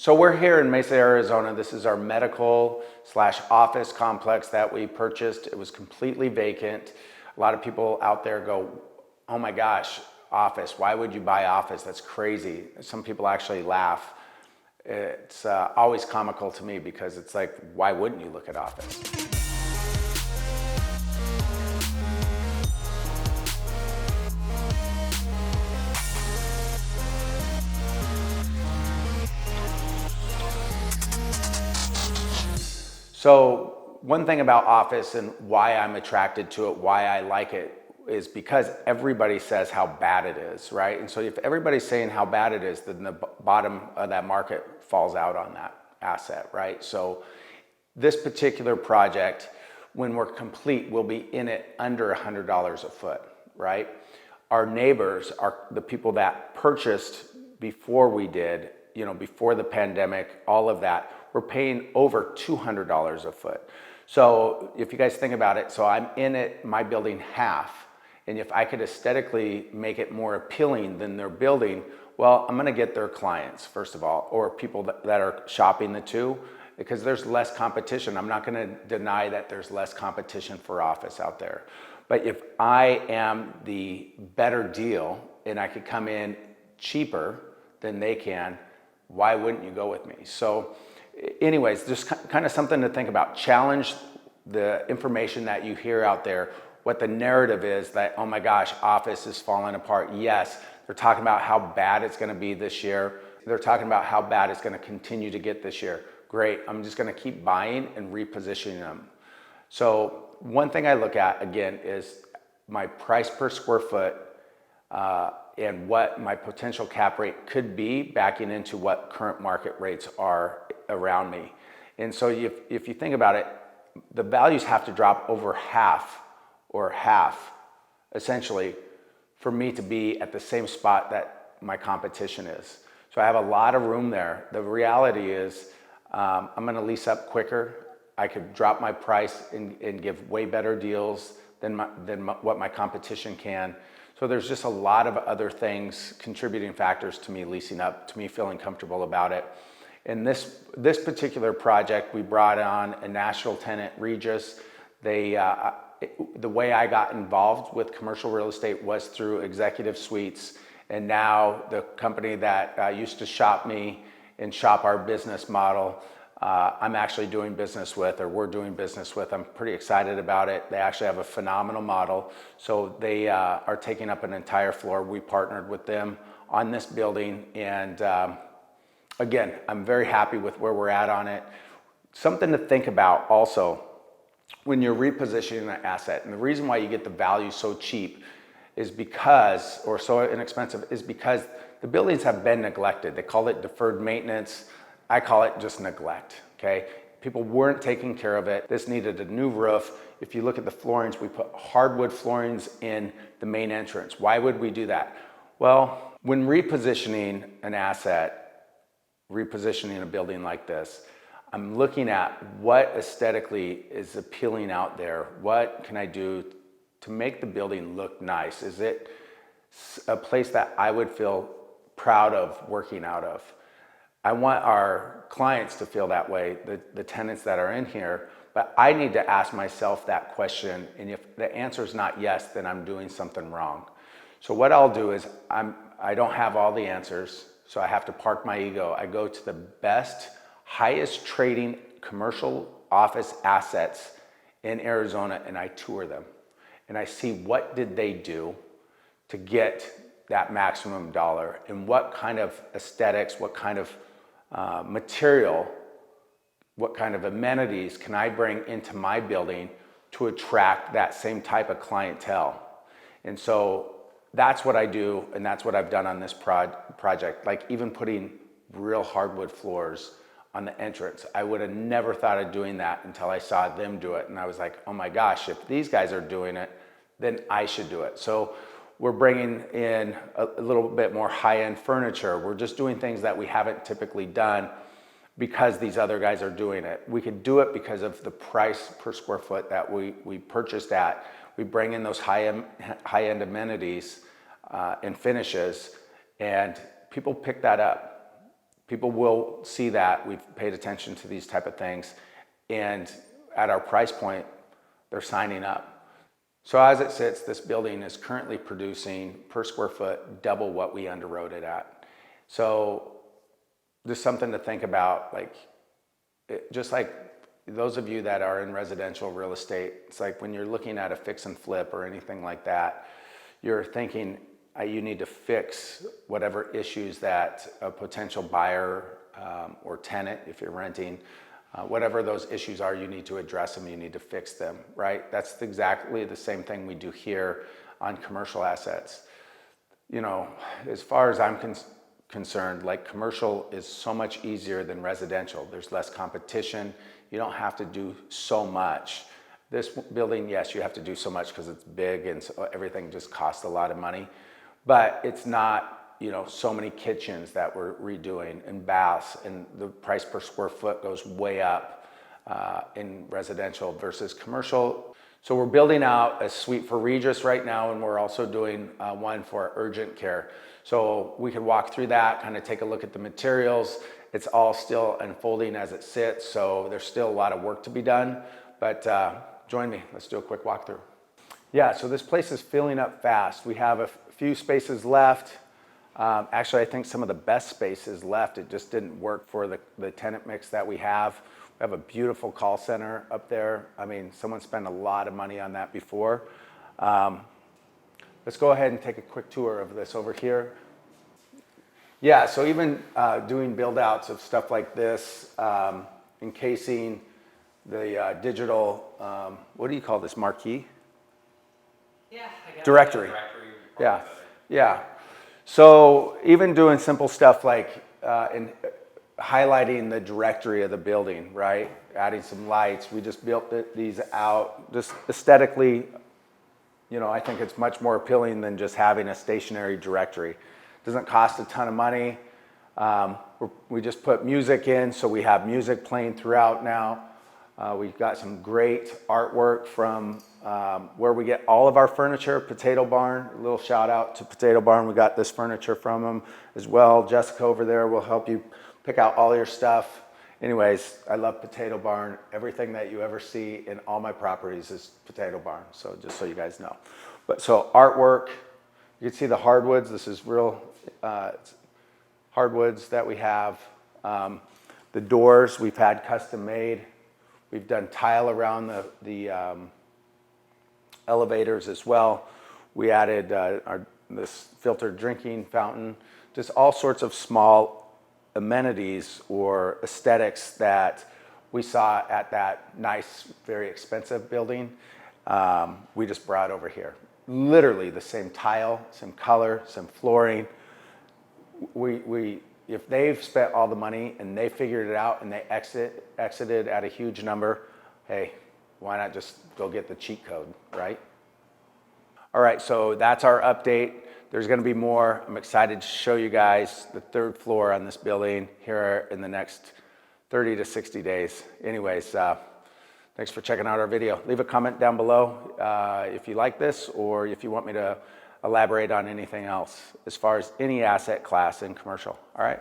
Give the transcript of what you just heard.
So we're here in Mesa, Arizona. This is our medical / office complex that we purchased. It was completely vacant. A lot of people out there go, oh my gosh, office, why would you buy office? That's crazy. Some people actually laugh. It's always comical to me because it's like, why wouldn't you look at office? So one thing about office and why I'm attracted to it, why I like it, is because everybody says how bad it is, right? And so if everybody's saying how bad it is, then the bottom of that market falls out on that asset, right? So this particular project, when we're complete, we'll be in it under $100 a foot, right? Our neighbors are the people that purchased before we did, before the pandemic, all of that, we're paying over $200 a foot. So if you guys think about it, so I'm in it, my building half, and if I could aesthetically make it more appealing than their building, well, I'm gonna get their clients, first of all, or people that are shopping the two, because there's less competition. I'm not gonna deny that there's less competition for office out there. But if I am the better deal and I could come in cheaper than they can, why wouldn't you go with me? So anyways, just kind of something to think about. Challenge the information that you hear out there, what the narrative is that, oh my gosh, office is falling apart. Yes, they're talking about how bad it's gonna be this year. They're talking about how bad it's gonna continue to get this year. Great, I'm just gonna keep buying and repositioning them. So one thing I look at, again, is my price per square foot and what my potential cap rate could be backing into what current market rates are around me. And so if you think about it, the values have to drop over half, essentially, for me to be at the same spot that my competition is. So I have a lot of room there. The reality is I'm gonna lease up quicker. I could drop my price and give way better deals than what my competition can. So there's just a lot of other things, contributing factors to me leasing up, to me feeling comfortable about it. In this particular project, we brought on a national tenant, Regis. The way I got involved with commercial real estate was through Executive Suites, and now the company that used to shop me and shop our business model, I'm actually doing business with, or we're doing business with. I'm pretty excited about it. They actually have a phenomenal model. So they are taking up an entire floor. We partnered with them on this building. And again, I'm very happy with where we're at on it. Something to think about also when you're repositioning an asset, and the reason why you get the value so cheap is because, or so inexpensive, is because the buildings have been neglected. They call it deferred maintenance. I call it just neglect, okay? People weren't taking care of it. This needed a new roof. If you look at the floorings, we put hardwood floorings in the main entrance. Why would we do that? Well, when repositioning an asset, repositioning a building like this, I'm looking at what aesthetically is appealing out there. What can I do to make the building look nice? Is it a place that I would feel proud of working out of? I want our clients to feel that way, the tenants that are in here, but I need to ask myself that question, and if the answer is not yes, then I'm doing something wrong. So what I'll do is, I don't have all the answers, so I have to park my ego. I go to the best, highest trading commercial office assets in Arizona, and I tour them. And I see what did they do to get that maximum dollar, and what kind of aesthetics, what kind of material, what kind of amenities can I bring into my building to attract that same type of clientele. And so that's what I do, and that's what I've done on this project. Like even putting real hardwood floors on the entrance. I would have never thought of doing that until I saw them do it, and I was like, oh my gosh, if these guys are doing it, then I should do it. So we're bringing in a little bit more high-end furniture. We're just doing things that we haven't typically done because these other guys are doing it. We could do it because of the price per square foot that we purchased at. We bring in those high-end amenities and finishes, and people pick that up. People will see that we've paid attention to these type of things, and at our price point, they're signing up. So as it sits, this building is currently producing per square foot double what we underwrote it at. So just something to think about, like, just like those of you that are in residential real estate, it's like when you're looking at a fix and flip or anything like that, you're thinking you need to fix whatever issues that a potential buyer or tenant, if you're renting, whatever those issues are, you need to address them, you need to fix them, right? That's exactly the same thing we do here on commercial assets. You know, as far as I'm concerned, like, commercial is so much easier than residential. There's less competition. You don't have to do so much. This building, yes, you have to do so much because it's big and so everything just costs a lot of money, but it's not, you know, so many kitchens that we're redoing and baths, and the price per square foot goes way up in residential versus commercial. So we're building out a suite for Regis right now, and we're also doing one for urgent care. So we could walk through that, kind of take a look at the materials. It's all still unfolding as it sits, so there's still a lot of work to be done, but join me. Let's do a quick walkthrough. Yeah, so this place is filling up fast. We have a few spaces left. Actually, I think some of the best spaces left. It just didn't work for the tenant mix that we have. We have a beautiful call center up there. I mean, someone spent a lot of money on that before. Let's go ahead and take a quick tour of this over here. Yeah, so even doing build outs of stuff like this, encasing the digital, what do you call this, marquee? Yeah, I guess Directory. Yeah, yeah. So even doing simple stuff like in highlighting the directory of the building, right? Adding some lights. We just built these out just aesthetically. You know, I think it's much more appealing than just having a stationary directory. Doesn't cost a ton of money. We just put music in, so we have music playing throughout now. We've got some great artwork from where we get all of our furniture, Potato Barn. A little shout out to Potato Barn. We got this furniture from them as well. Jessica over there will help you pick out all your stuff. Anyways, I love Potato Barn. Everything that you ever see in all my properties is Potato Barn, so just so you guys know. But so artwork, you can see the hardwoods. This is real hardwoods that we have. The doors we've had custom made. We've done tile around the elevators as well. We added this filtered drinking fountain, just all sorts of small amenities or aesthetics that we saw at that nice, very expensive building. We just brought over here. Literally the same tile, same color, same flooring. If they've spent all the money and they figured it out and they exited at a huge number, hey, why not just go get the cheat code, right? All right, so that's our update. There's gonna be more. I'm excited to show you guys the third floor on this building here in the next 30 to 60 days. Anyways, thanks for checking out our video. Leave a comment down below if you like this or if you want me to elaborate on anything else as far as any asset class in commercial. All right.